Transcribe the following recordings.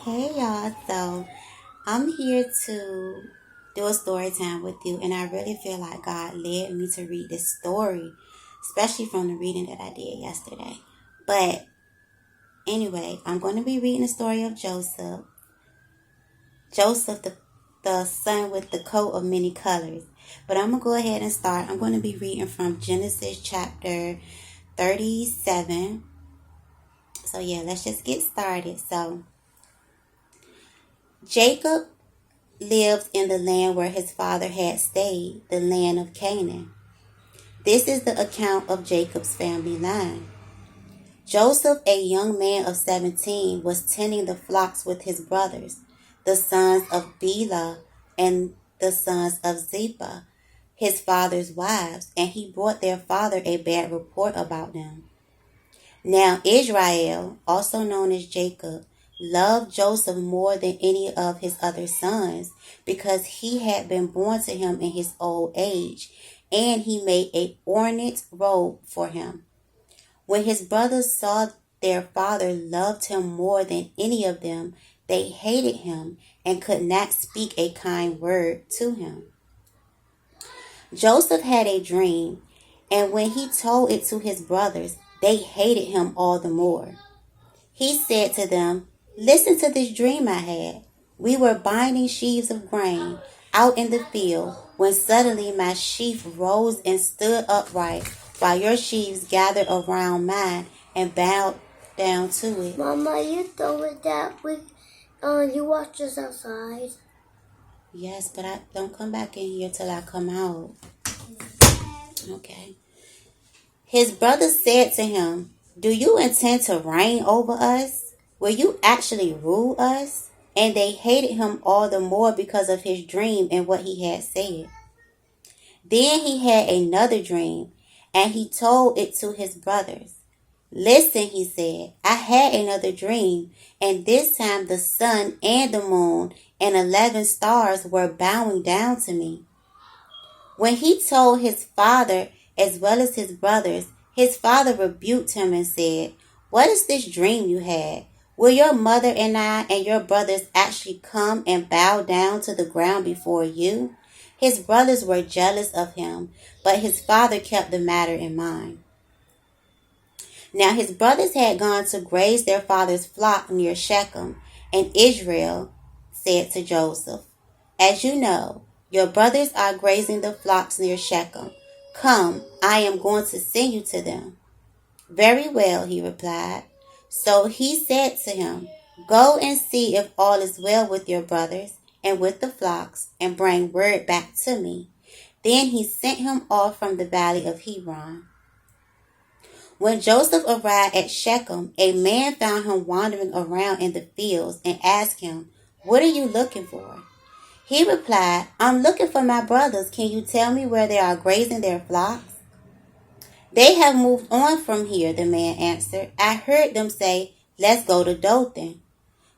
Hey y'all, so I'm here to do a story time with you, and I really feel like God led me to read this story, especially from the reading that I did yesterday. But anyway, I'm going to be reading the story of Joseph. Joseph, the son with the coat of many colors. But I'm going to go ahead and start. I'm going to be reading from Genesis chapter 37. So yeah, let's just get started. So Jacob lived in the land where his father had stayed, the land of Canaan. This is the account of Jacob's family line. Joseph, a young man of 17, was tending the flocks with his brothers, the sons of Bela and the sons of Zilpah, his father's wives, and he brought their father a bad report about them. Now Israel, also known as Jacob, loved Joseph more than any of his other sons because he had been born to him in his old age, and he made a ornate robe for him. When his brothers saw their father loved him more than any of them, they hated him and could not speak a kind word to him. Joseph had a dream, and when he told it to his brothers, they hated him all the more. He said to them, "Listen to this dream I had. We were binding sheaves of grain out in the field when suddenly my sheaf rose and stood upright while your sheaves gathered around mine and bowed down to it." Mama, you told me that you watch us outside. Yes, but I don't come back in here till I come out. Okay. His brothers said to him, "Do you intend to reign over us? Will you actually rule us?" And they hated him all the more because of his dream and what he had said. Then he had another dream, and he told it to his brothers. "Listen," he said, "I had another dream, and this time the sun and the moon and 11 stars were bowing down to me." When he told his father as well as his brothers, his father rebuked him and said, "What is this dream you had? Will your mother and I and your brothers actually come and bow down to the ground before you?" His brothers were jealous of him, but his father kept the matter in mind. Now his brothers had gone to graze their father's flock near Shechem, and Israel said to Joseph, "As you know, your brothers are grazing the flocks near Shechem. Come, I am going to send you to them." "Very well," he replied. So he said to him, "Go and see if all is well with your brothers and with the flocks, and bring word back to me." Then he sent him off from the valley of Hebron. When Joseph arrived at Shechem, a man found him wandering around in the fields and asked him, "What are you looking for?" He replied, "I'm looking for my brothers. Can you tell me where they are grazing their flocks?" "They have moved on from here," the man answered. "I heard them say, 'Let's go to Dothan.'"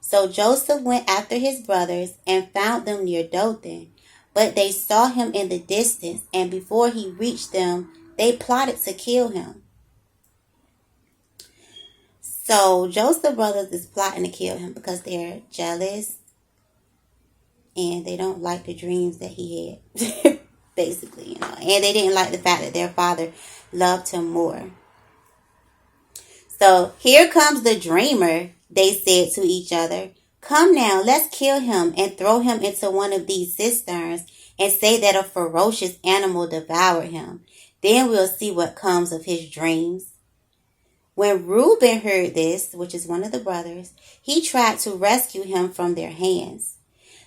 So Joseph went after his brothers and found them near Dothan. But they saw him in the distance, and before he reached them, they plotted to kill him. So Joseph's brothers is plotting to kill him because they're jealous and they don't like the dreams that he had. Basically, and they didn't like the fact that their father loved him more. So here comes the dreamer, they said to each other. "Come now, let's kill him and throw him into one of these cisterns and say that a ferocious animal devoured him. Then we'll see what comes of his dreams." When Reuben heard this, which is one of the brothers, he tried to rescue him from their hands.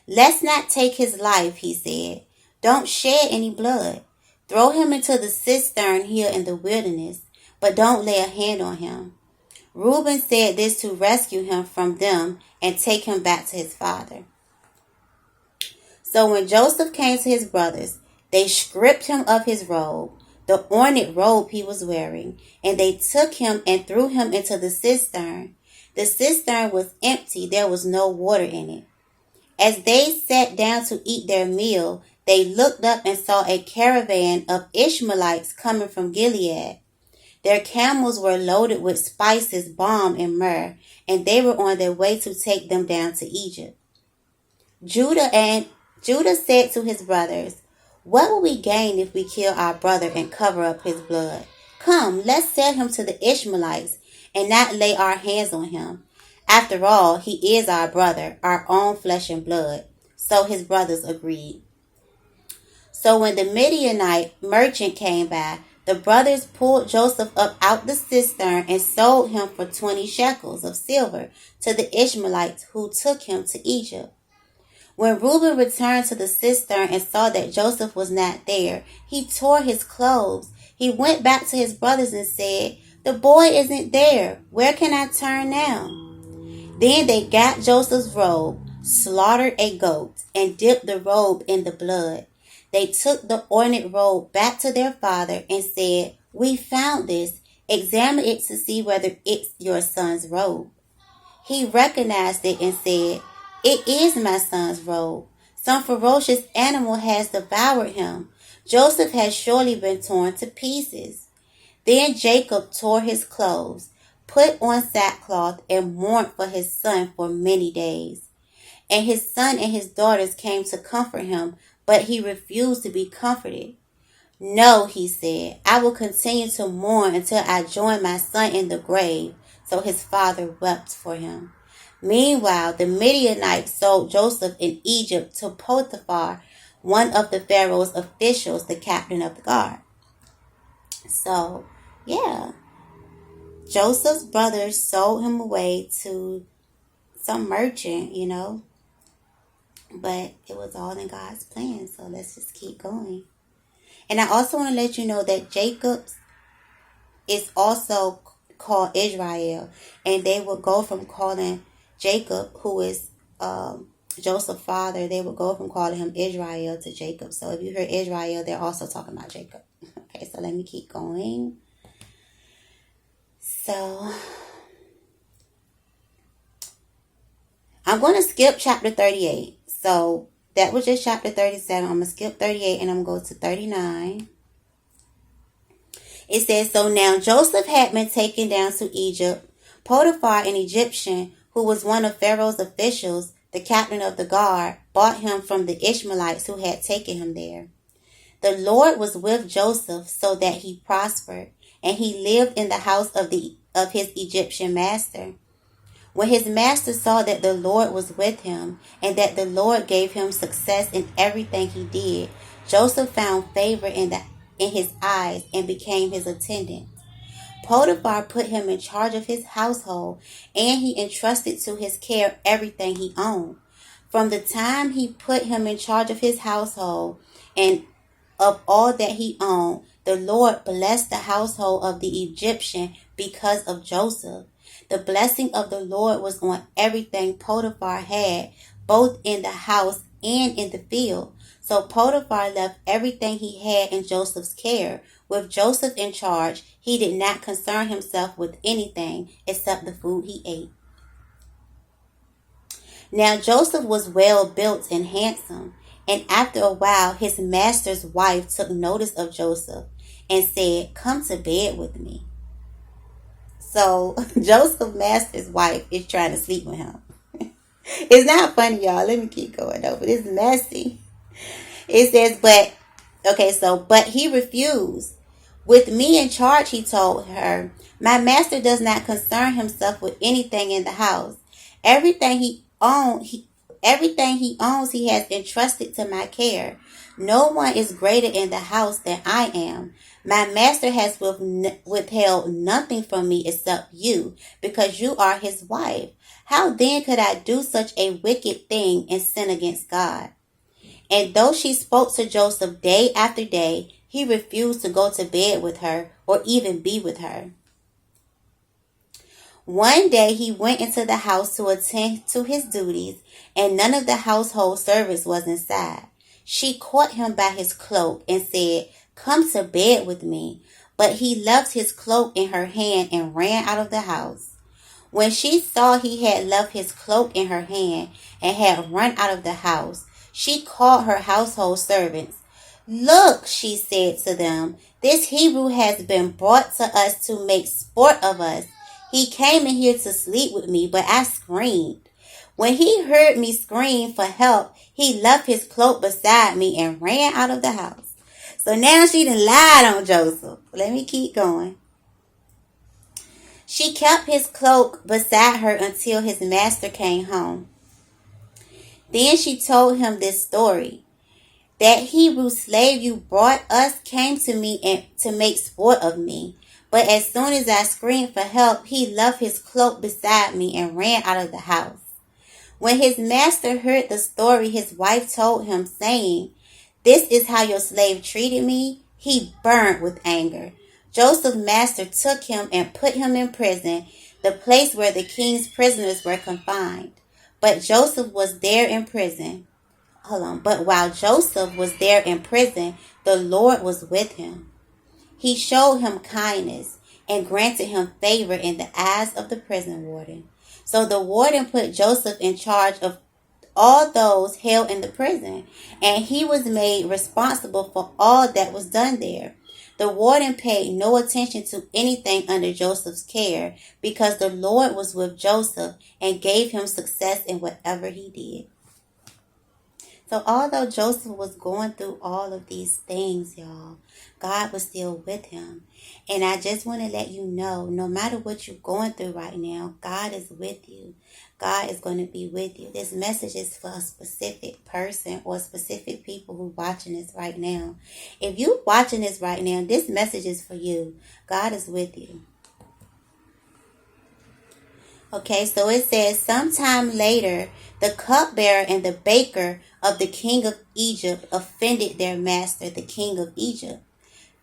"Let's not take his life," he said. "Don't shed any blood. Throw him into the cistern here in the wilderness, but don't lay a hand on him." Reuben said this to rescue him from them and take him back to his father. So when Joseph came to his brothers, they stripped him of his robe, the ornate robe he was wearing, and they took him and threw him into the cistern. The cistern was empty, there was no water in it. As they sat down to eat their meal, they looked up and saw a caravan of Ishmaelites coming from Gilead. Their camels were loaded with spices, balm, and myrrh, and they were on their way to take them down to Egypt. Judah said to his brothers, "What will we gain if we kill our brother and cover up his blood? Come, let's sell him to the Ishmaelites and not lay our hands on him. After all, he is our brother, our own flesh and blood." So his brothers agreed. So when the Midianite merchant came by, the brothers pulled Joseph up out the cistern and sold him for 20 shekels of silver to the Ishmaelites, who took him to Egypt. When Reuben returned to the cistern and saw that Joseph was not there, he tore his clothes. He went back to his brothers and said, "The boy isn't there. Where can I turn now?" Then they got Joseph's robe, slaughtered a goat, and dipped the robe in the blood. They took the ornate robe back to their father and said, "We found this. Examine it to see whether it's your son's robe." He recognized it and said, "It is my son's robe. Some ferocious animal has devoured him. Joseph has surely been torn to pieces." Then Jacob tore his clothes, put on sackcloth, and mourned for his son for many days. And his son and his daughters came to comfort him, but he refused to be comforted. "No," he said, "I will continue to mourn until I join my son in the grave." So his father wept for him. Meanwhile, the Midianites sold Joseph in Egypt to Potiphar, one of the Pharaoh's officials, the captain of the guard. So, yeah, Joseph's brothers sold him away to some merchant, but it was all in God's plan. So let's just keep going. And I also want to let you know that Jacob is also called Israel, and they would go from calling Jacob, who is Joseph's father, they would go from calling him Israel to Jacob. So if you hear Israel, they're also talking about Jacob. Okay, so let me keep going. So I'm going to skip chapter 38. So that was just chapter 37. I'm going to skip 38 and I'm going to go to 39. It says, "So now Joseph had been taken down to Egypt. Potiphar, an Egyptian, who was one of Pharaoh's officials, the captain of the guard, bought him from the Ishmaelites who had taken him there. The Lord was with Joseph so that he prospered, and he lived in the house of his Egyptian master. When his master saw that the Lord was with him and that the Lord gave him success in everything he did, Joseph found favor in his eyes and became his attendant. Potiphar put him in charge of his household, and he entrusted to his care everything he owned. From the time he put him in charge of his household and of all that he owned, the Lord blessed the household of the Egyptian because of Joseph. The blessing of the Lord was on everything Potiphar had, both in the house and in the field. So Potiphar left everything he had in Joseph's care. With Joseph in charge, he did not concern himself with anything except the food he ate. Now Joseph was well built and handsome, and after a while his master's wife took notice of Joseph and said, "Come to bed with me." So Joseph's master's wife is trying to sleep with him. It's not funny, y'all. Let me keep going though, but it's messy. It says, but he refused. "With me in charge," he told her, "my master does not concern himself with anything in the house. Everything he owns, he has entrusted to my care. No one is greater in the house than I am. My master has withheld nothing from me except you, because you are his wife. How then could I do such a wicked thing and sin against God?" And though she spoke to Joseph day after day, he refused to go to bed with her or even be with her. One day he went into the house to attend to his duties, and none of the household servants was inside. She caught him by his cloak and said, "Come to bed with me." But he left his cloak in her hand and ran out of the house. When she saw he had left his cloak in her hand and had run out of the house, she called her household servants. "Look," she said to them, "this Hebrew has been brought to us to make sport of us. He came in here to sleep with me, but I screamed. When he heard me scream for help, he left his cloak beside me and ran out of the house." So now she done lied on Joseph. Let me keep going. She kept his cloak beside her until his master came home. Then she told him this story. "That Hebrew slave you brought us came to me and to make sport of me. But as soon as I screamed for help, he left his cloak beside me and ran out of the house." When his master heard the story his wife told him, saying, "This is how your slave treated me," he burned with anger. Joseph's master took him and put him in prison, the place where the king's prisoners were confined. But Joseph was there in prison. But while Joseph was there in prison, the Lord was with him. He showed him kindness and granted him favor in the eyes of the prison warden. So the warden put Joseph in charge of all those held in the prison, and he was made responsible for all that was done there. The warden paid no attention to anything under Joseph's care because the Lord was with Joseph and gave him success in whatever he did. So although Joseph was going through all of these things, y'all, God was still with him. And I just want to let you know, no matter what you're going through right now, God is with you. God is going to be with you. This message is for a specific person or specific people who are watching this right now. If you're watching this right now, this message is for you. God is with you. Okay, so it says, sometime later, the cupbearer and the baker of the king of Egypt offended their master, the king of Egypt.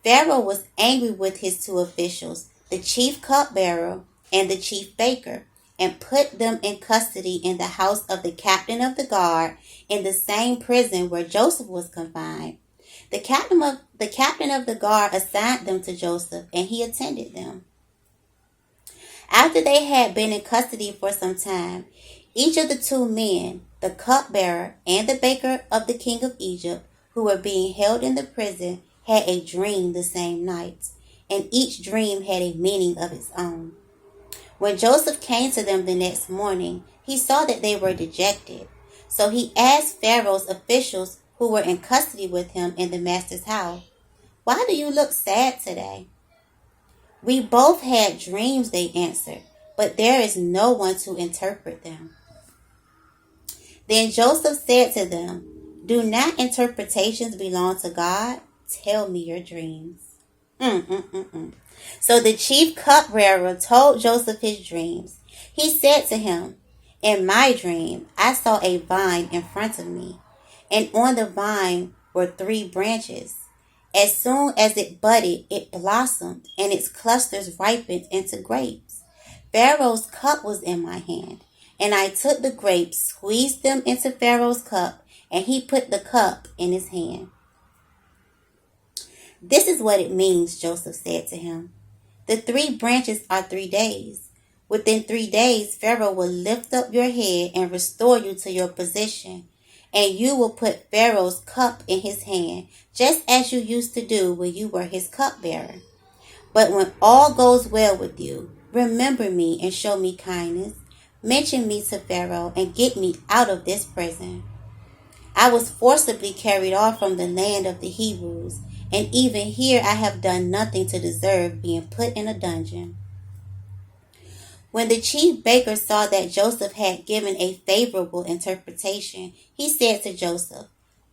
Pharaoh was angry with his two officials, the chief cupbearer and the chief baker, and put them in custody in the house of the captain of the guard in the same prison where Joseph was confined. The captain of the guard assigned them to Joseph, and he attended them. After they had been in custody for some time, each of the two men, the cupbearer and the baker of the king of Egypt, who were being held in the prison, had a dream the same night, and each dream had a meaning of its own. When Joseph came to them the next morning, he saw that they were dejected. So he asked Pharaoh's officials who were in custody with him in the master's house, "Why do you look sad today?" "We both had dreams," they answered, "but there is no one to interpret them." Then Joseph said to them, "Do not interpretations belong to God? Tell me your dreams." So the chief cupbearer told Joseph his dreams. He said to him, "In my dream, I saw a vine in front of me, and on the vine were 3 branches. As soon as it budded, it blossomed, and its clusters ripened into grapes. Pharaoh's cup was in my hand, and I took the grapes, squeezed them into Pharaoh's cup, and he put the cup in his hand." "This is what it means," Joseph said to him. "The 3 branches are 3 days. Within 3 days, Pharaoh will lift up your head and restore you to your position, and you will put Pharaoh's cup in his hand, just as you used to do when you were his cupbearer. But when all goes well with you, remember me and show me kindness. Mention me to Pharaoh and get me out of this prison. I was forcibly carried off from the land of the Hebrews, and even here I have done nothing to deserve being put in a dungeon." When the chief baker saw that Joseph had given a favorable interpretation, he said to Joseph,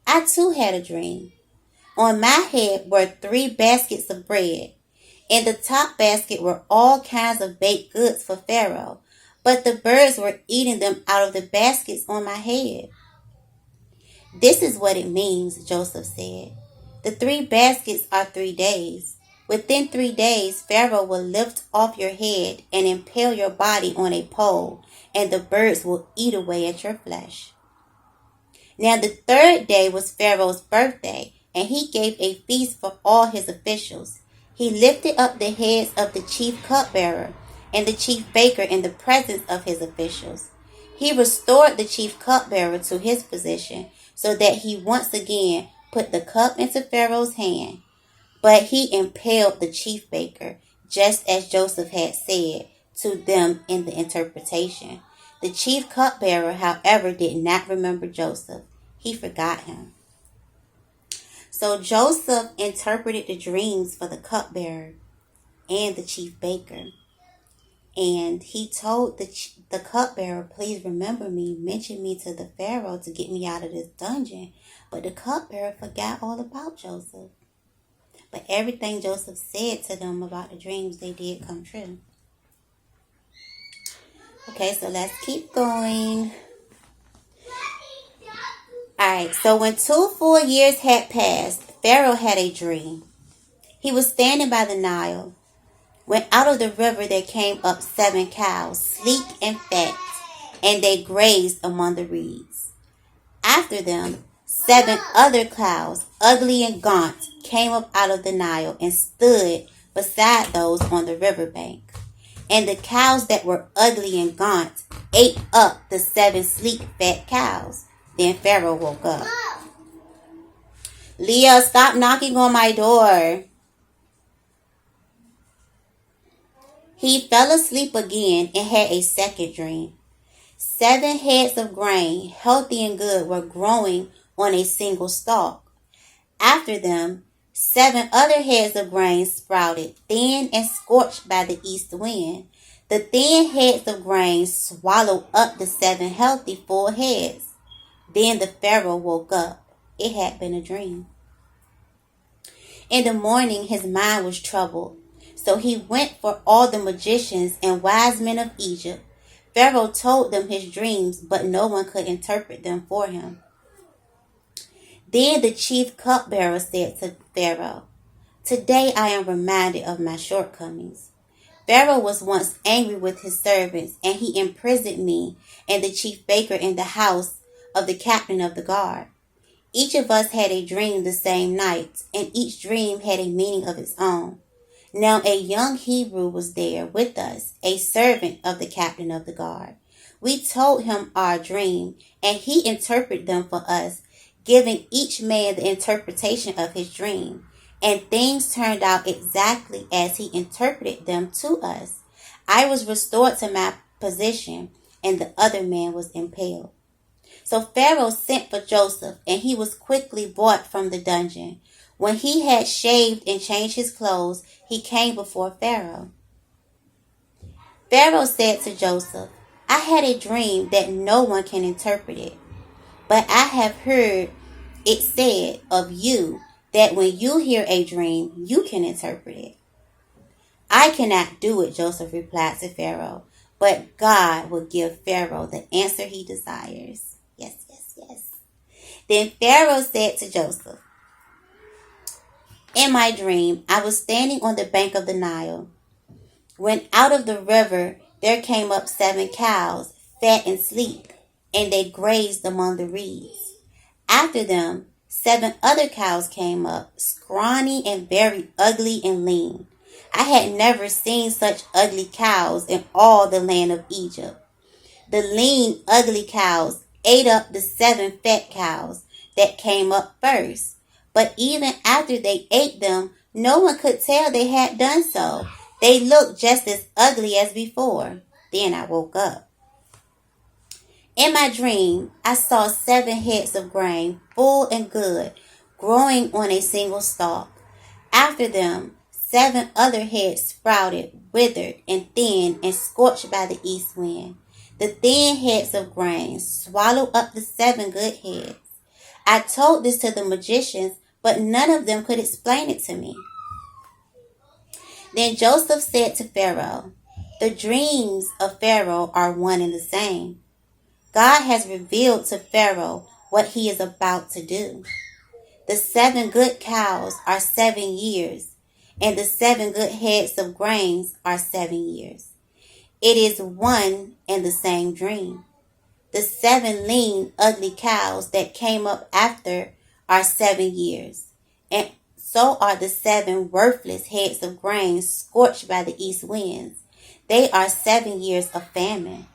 "I too had a dream. On my head were 3 baskets of bread. In the top basket were all kinds of baked goods for Pharaoh, but the birds were eating them out of the baskets on my head." "This is what it means," Joseph said. "The 3 baskets are 3 days. Within 3 days, Pharaoh will lift off your head and impale your body on a pole, and the birds will eat away at your flesh." Now the 3rd day was Pharaoh's birthday, and he gave a feast for all his officials. He lifted up the heads of the chief cupbearer and the chief baker in the presence of his officials. He restored the chief cupbearer to his position, so that he once again put the cup into Pharaoh's hand, but he impaled the chief baker, just as Joseph had said to them in the interpretation. The chief cupbearer, however, did not remember Joseph. He forgot him. So Joseph interpreted the dreams for the cupbearer and the chief baker. And he told the cupbearer, please remember me, mention me to the Pharaoh to get me out of this dungeon. But the cupbearer forgot all about Joseph. But everything Joseph said to them about the dreams, they did come true. Okay, so let's keep going. Alright, so when 2 full years had passed, Pharaoh had a dream. He was standing by the Nile. When out of the river there came up 7 cows, sleek and fat, and they grazed among the reeds. After them, 7 other cows, ugly and gaunt, came up out of the Nile and stood beside those on the riverbank. And the cows that were ugly and gaunt ate up the 7 sleek, fat cows. Then Pharaoh woke up. Leah, stop knocking on my door. He fell asleep again and had a second dream. 7 heads of grain, healthy and good, were growing on a single stalk. After them, 7 other heads of grain sprouted, thin and scorched by the east wind. The thin heads of grain swallowed up the 7 healthy, full heads. Then the Pharaoh woke up. It had been a dream. In the morning, his mind was troubled. So he went for all the magicians and wise men of Egypt. Pharaoh told them his dreams, but no one could interpret them for him. Then the chief cupbearer said to Pharaoh, today I am reminded of my shortcomings. Pharaoh was once angry with his servants, and he imprisoned me and the chief baker in the house of the captain of the guard. Each of us had a dream the same night, and each dream had a meaning of its own. Now a young Hebrew was there with us, a servant of the captain of the guard. We told him our dream, and he interpreted them for us, giving each man the interpretation of his dream. And things turned out exactly as he interpreted them to us. I was restored to my position, and the other man was impaled. So Pharaoh sent for Joseph, and he was quickly brought from the dungeon. When he had shaved and changed his clothes, he came before Pharaoh. Pharaoh said to Joseph, I had a dream that no one can interpret it, but I have heard it said of you that when you hear a dream, you can interpret it. I cannot do it, Joseph replied to Pharaoh, but God will give Pharaoh the answer he desires. Yes. Then Pharaoh said to Joseph, in my dream, I was standing on the bank of the Nile, when out of the river there came up 7 cows, fat and sleek, and they grazed among the reeds. After them, 7 other cows came up, scrawny and very ugly and lean. I had never seen such ugly cows in all the land of Egypt. The lean, ugly cows ate up the 7 fat cows that came up first. But even after they ate them, no one could tell they had done so. They looked just as ugly as before. Then I woke up. In my dream, I saw 7 heads of grain, full and good, growing on a single stalk. After them, 7 other heads sprouted, withered and thin and scorched by the east wind. The thin heads of grain swallowed up the 7 good heads. I told this to the magicians, but none of them could explain it to me. Then Joseph said to Pharaoh, the dreams of Pharaoh are one and the same. God has revealed to Pharaoh what he is about to do. The 7 good cows are 7 years, and the 7 good heads of grains are 7 years. It is one and the same dream. The 7 lean, ugly cows that came up after are 7 years, and so are the 7 worthless heads of grain scorched by the east winds. They are 7 years of famine.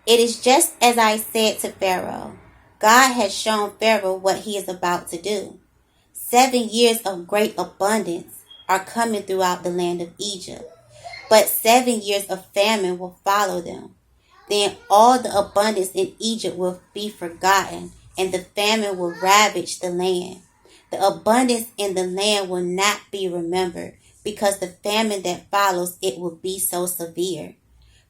It is just as I said to Pharaoh. God has shown Pharaoh what he is about to do. 7 years of great abundance are coming throughout the land of Egypt, but 7 years of famine will follow them. Then all the abundance in Egypt will be forgotten, and the famine will ravage the land. The abundance in the land will not be remembered, because the famine that follows it will be so severe.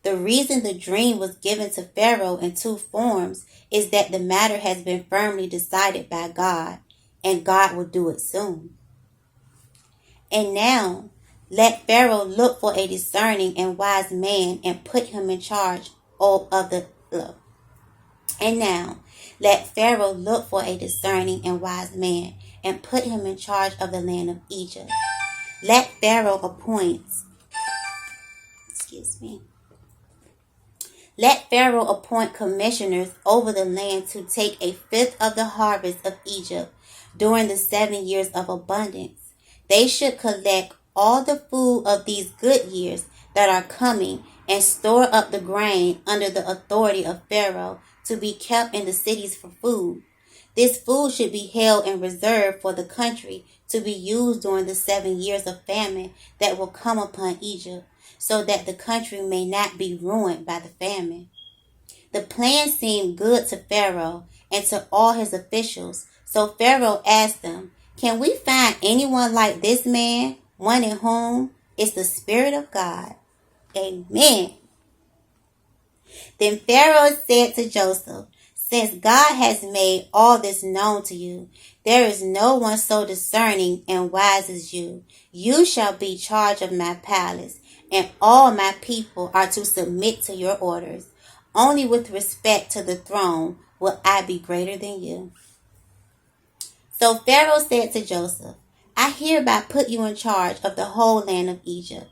The reason the dream was given to Pharaoh in 2 forms is that the matter has been firmly decided by God, and God will do it soon. And now, let Pharaoh look for a discerning and wise man and put him in charge of the And now, let Pharaoh look for a discerning and wise man and put him in charge of the land of Egypt. Let Pharaoh appoint commissioners over the land to take 1/5 of the harvest of Egypt during the 7 years of abundance. They should collect all the food of these good years that are coming and store up the grain under the authority of Pharaoh to be kept in the cities for food. This food should be held in reserve for the country to be used during the 7 years of famine that will come upon Egypt, so that the country may not be ruined by the famine. The plan seemed good to Pharaoh and to all his officials, so Pharaoh asked them, "Can we find anyone like this man, one in whom is the Spirit of God?" Amen. Then Pharaoh said to Joseph, "Since God has made all this known to you, there is no one so discerning and wise as you. You shall be charge of my palace, and all my people are to submit to your orders. Only with respect to the throne will I be greater than you." So Pharaoh said to Joseph, "I hereby put you in charge of the whole land of Egypt."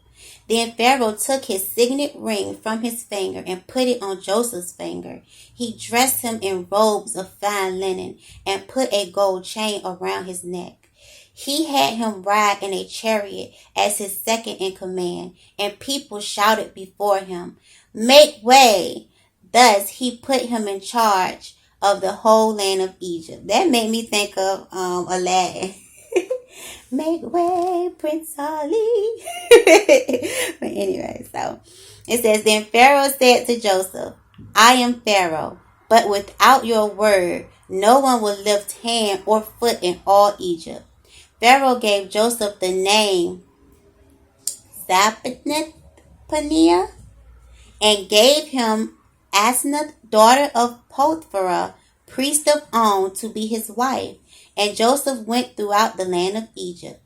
Then Pharaoh took his signet ring from his finger and put it on Joseph's finger. He dressed him in robes of fine linen and put a gold chain around his neck. He had him ride in a chariot as his second in command, and people shouted before him, "Make way!" Thus he put him in charge of the whole land of Egypt. That made me think of Aladdin. Make way, Prince Ali. But anyway, so it says, Then Pharaoh said to Joseph, "I am Pharaoh, but without your word, no one will lift hand or foot in all Egypt." Pharaoh gave Joseph the name Zaphenath-Paneah and gave him Asenath, daughter of Potiphar, priest of On, to be his wife. And Joseph went throughout the land of Egypt.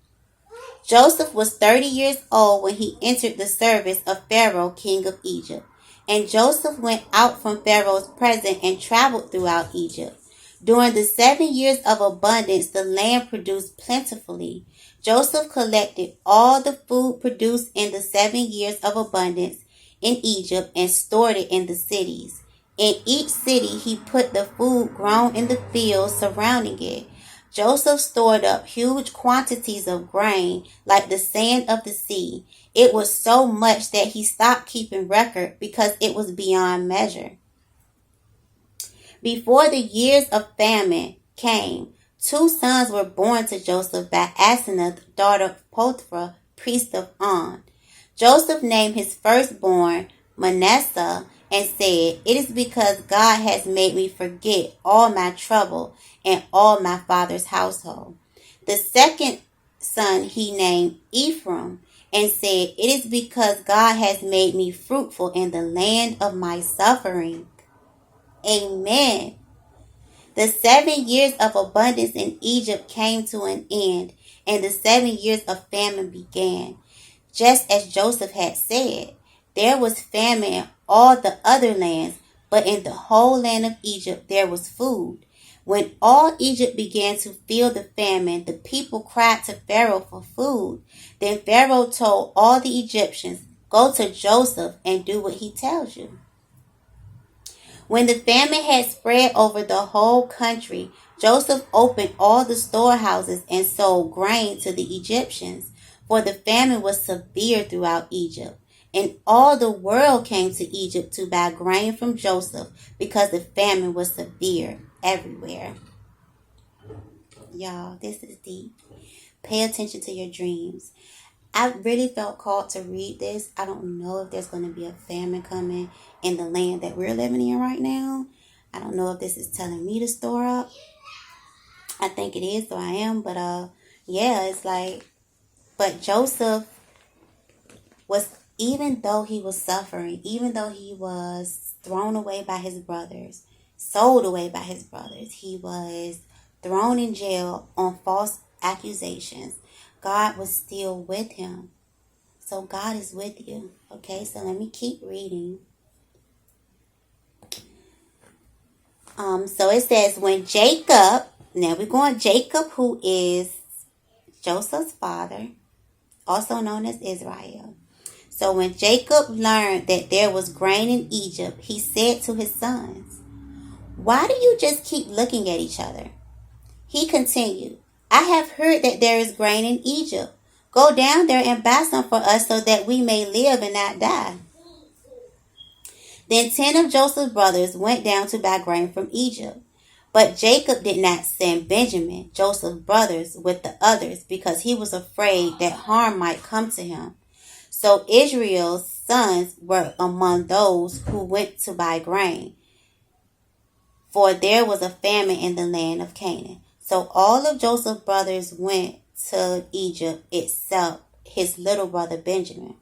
Joseph was 30 years old when he entered the service of Pharaoh, king of Egypt. And Joseph went out from Pharaoh's presence and traveled throughout Egypt. During the 7 years of abundance, the land produced plentifully. Joseph collected all the food produced in the 7 years of abundance in Egypt and stored it in the cities. In each city he put the food grown in the fields surrounding it. Joseph stored up huge quantities of grain, like the sand of the sea. It was so much that he stopped keeping record because it was beyond measure. Before the years of famine came, 2 sons were born to Joseph by Asenath, daughter of Potiphar, priest of On. Joseph named his firstborn Manasseh and said, "It is because God has made me forget all my trouble and all my father's household." The second son he named Ephraim and said, "It is because God has made me fruitful in the land of my suffering." Amen. The 7 years of abundance in Egypt came to an end, and the 7 years of famine began. Just as Joseph had said, there was famine in all the other lands, but in the whole land of Egypt there was food. When all Egypt began to feel the famine, the people cried to Pharaoh for food. Then Pharaoh told all the Egyptians, "Go to Joseph and do what he tells you." When the famine had spread over the whole country, Joseph opened all the storehouses and sold grain to the Egyptians, for the famine was severe throughout Egypt. And all the world came to Egypt to buy grain from Joseph because the famine was severe. everywhere. Y'all, this is deep. Pay attention to your dreams. I really felt called to read this. I don't know if there's going to be a famine coming in the land that we're living in right now. I don't know if this is telling me to store up. I think it is, so I am. But yeah, it's like, but Joseph was, even though he was suffering, even though he was thrown away by his brothers, sold away by his brothers, he was thrown in jail on false accusations, God was still with him. So God is with you. Okay, so let me keep reading. So it says, when Jacob, now we're going Jacob, who is Joseph's father, also known as Israel. So when Jacob learned that there was grain in Egypt, he said to his sons, why do you just keep looking at each other? He continued, I have heard that there is grain in Egypt. Go down there and buy some for us so that we may live and not die. Then 10 of Joseph's brothers went down to buy grain from Egypt. But Jacob did not send Benjamin, Joseph's brothers, with the others because he was afraid that harm might come to him. So Israel's sons were among those who went to buy grain, for there was a famine in the land of Canaan. So all of Joseph's brothers went to Egypt except his little brother Benjamin.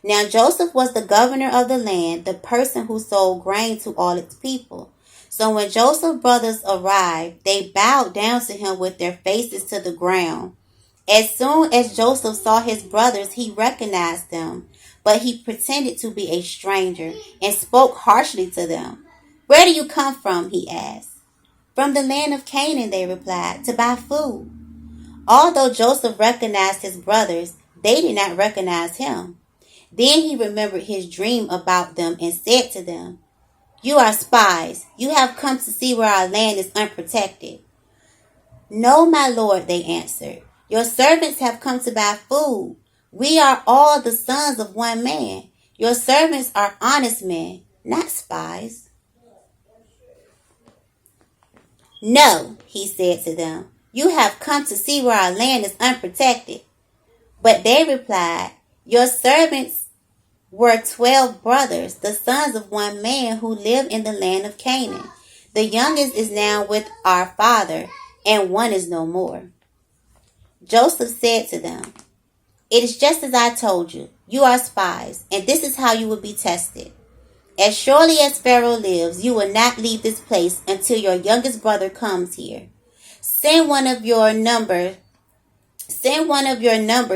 Now Joseph was the governor of the land, the person who sold grain to all its people. So when Joseph's brothers arrived, they bowed down to him with their faces to the ground. As soon as Joseph saw his brothers, he recognized them, but he pretended to be a stranger and spoke harshly to them. Where do you come from? He asked. From the land of Canaan, they replied, to buy food. Although Joseph recognized his brothers, they did not recognize him. Then he remembered his dream about them and said to them, you are spies. You have come to see where our land is unprotected. No, my lord, they answered. Your servants have come to buy food. We are all the sons of one man. Your servants are honest men, not spies. No, he said to them, you have come to see where our land is unprotected. But they replied, your servants were 12 brothers, the sons of one man who lived in the land of Canaan. The youngest is now with our father, and one is no more. Joseph said to them, it is just as I told you. You are spies, and this is how you will be tested. As surely as Pharaoh lives, you will not leave this place until your youngest brother comes here. Send one of your number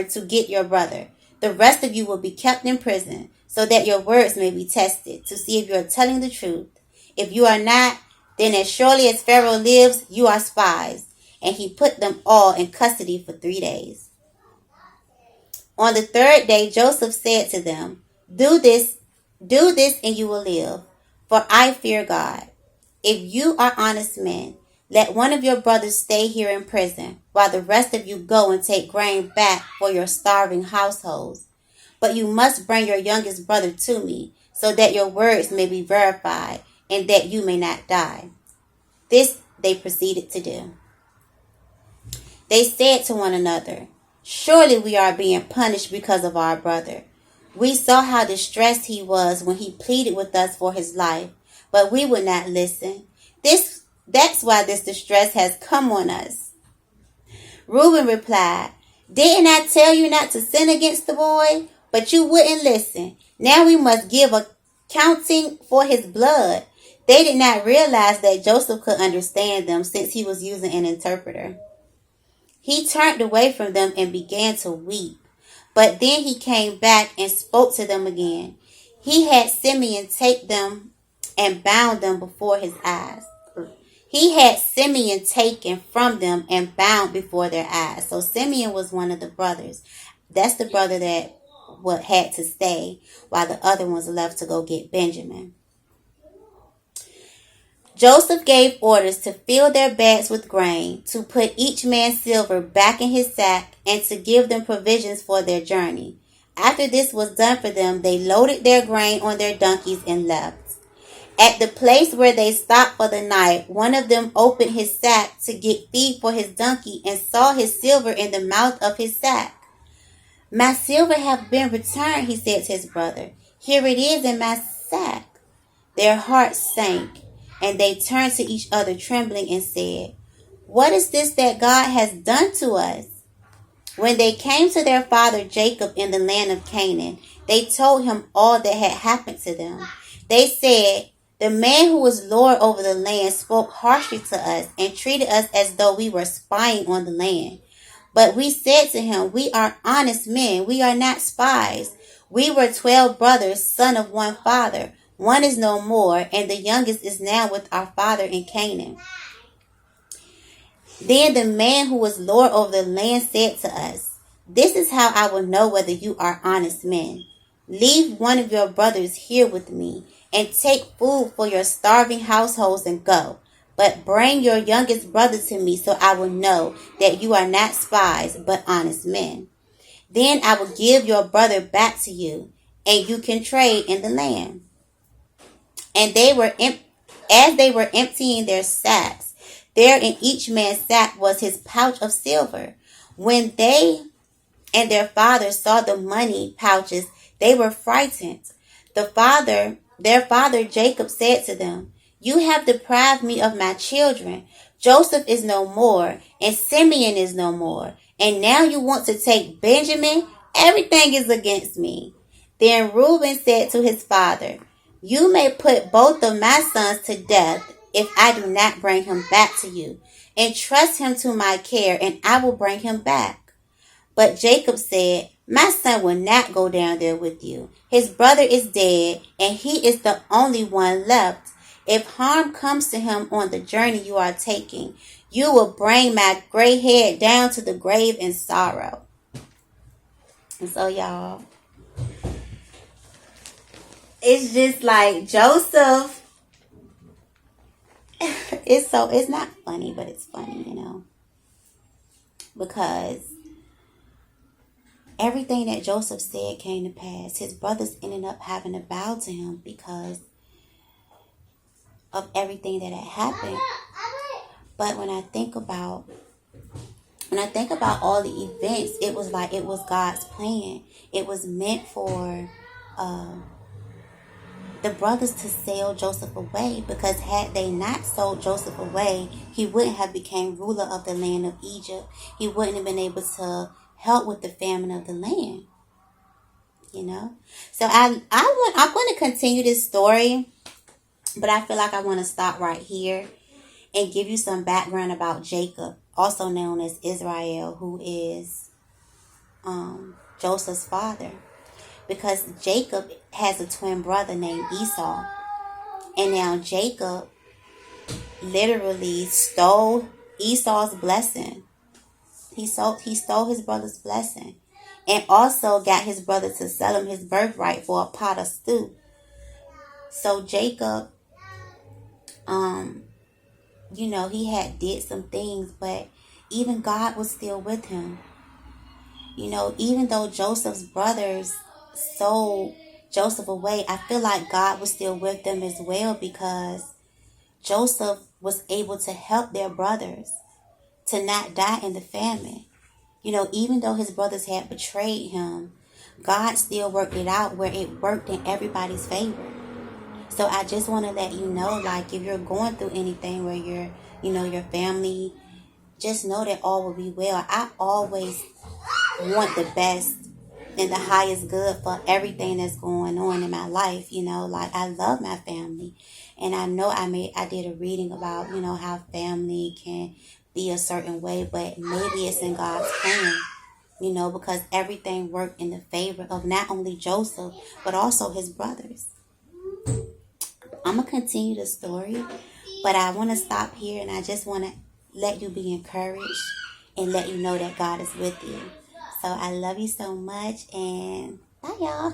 to get your brother. The rest of you will be kept in prison, so that your words may be tested, to see if you are telling the truth. If you are not, then as surely as Pharaoh lives, you are spies. And he put them all in custody for 3 days. On the third day, Joseph said to them, Do this, and you will live, for I fear God. If you are honest men, let one of your brothers stay here in prison, while the rest of you go and take grain back for your starving households. But you must bring your youngest brother to me, so that your words may be verified, and that you may not die. This they proceeded to do. They said to one another, surely we are being punished because of our brother. We saw how distressed he was when he pleaded with us for his life, but we would not listen. That's why this distress has come on us. Reuben replied, didn't I tell you not to sin against the boy? But you wouldn't listen. Now we must give accounting for his blood. They did not realize that Joseph could understand them, since he was using an interpreter. He turned away from them and began to weep. But then he came back and spoke to them again. He had Simeon take them and bound them before his eyes. He had Simeon taken from them and bound before their eyes. So Simeon was one of the brothers. That's the brother that had to stay, while the other ones left to go get Benjamin. Joseph gave orders to fill their bags with grain, to put each man's silver back in his sack, and to give them provisions for their journey. After this was done for them, they loaded their grain on their donkeys and left. At the place where they stopped for the night, one of them opened his sack to get feed for his donkey and saw his silver in the mouth of his sack. "My silver hath been returned," he said to his brother. "Here it is in my sack." Their hearts sank, and they turned to each other trembling and said, "What is this that God has done to us?" When they came to their father Jacob in the land of Canaan, they told him all that had happened to them. They said, "The man who was Lord over the land spoke harshly to us and treated us as though we were spying on the land. But we said to him, 'We are honest men. We are not spies. We were 12 brothers, son of one father. One is no more, and the youngest is now with our father in Canaan.' Then the man who was Lord over the land said to us, 'This is how I will know whether you are honest men. Leave one of your brothers here with me, and take food for your starving households and go. But bring your youngest brother to me, so I will know that you are not spies, but honest men. Then I will give your brother back to you, and you can trade in the land.' And as they were emptying their sacks, there in each man's sack was his pouch of silver. When they and their father saw the money pouches, they were frightened. Their father Jacob said to them, 'You have deprived me of my children. Joseph is no more, and Simeon is no more. And now you want to take Benjamin? Everything is against me.' Then Reuben said to his father, 'You may put both of my sons to death if I do not bring him back to you. Entrust him to my care, and I will bring him back.' But Jacob said, 'My son will not go down there with you. His brother is dead, and he is the only one left. If harm comes to him on the journey you are taking, you will bring my gray head down to the grave in sorrow.'" And so, y'all, it's just like Joseph. It's not funny, but it's funny, because everything that Joseph said came to pass. His brothers ended up having to bow to him because of everything that had happened. But when I think about all the events, it was like it was God's plan. It was meant for the brothers to sell Joseph away, because had they not sold Joseph away, he wouldn't have become ruler of the land of Egypt. He wouldn't have been able to help with the famine of the land. So I'm going to continue this story, but I feel like I want to stop right here and give you some background about Jacob, also known as Israel, who is Joseph's father. Because Jacob has a twin brother named Esau. And now Jacob literally stole Esau's blessing. He stole his brother's blessing. And also got his brother to sell him his birthright for a pot of stew. So Jacob, he had did some things, but even God was still with him. Even though Joseph's brothers sold Joseph away, I feel like God was still with them as well, because Joseph was able to help their brothers to not die in the famine. Even though his brothers had betrayed him, God still worked it out where it worked in everybody's favor. So I just want to let you know, like, if you're going through anything where your family, just know that all will be well. I always want the best and the highest good for everything that's going on in my life. Like, I love my family, and I know I did a reading about how family can be a certain way, but maybe it's in God's plan, because everything worked in the favor of not only Joseph but also his brothers. I'm gonna continue the story, but I want to stop here, and I just want to let you be encouraged and let you know that God is with you. So I love you so much, and bye, y'all.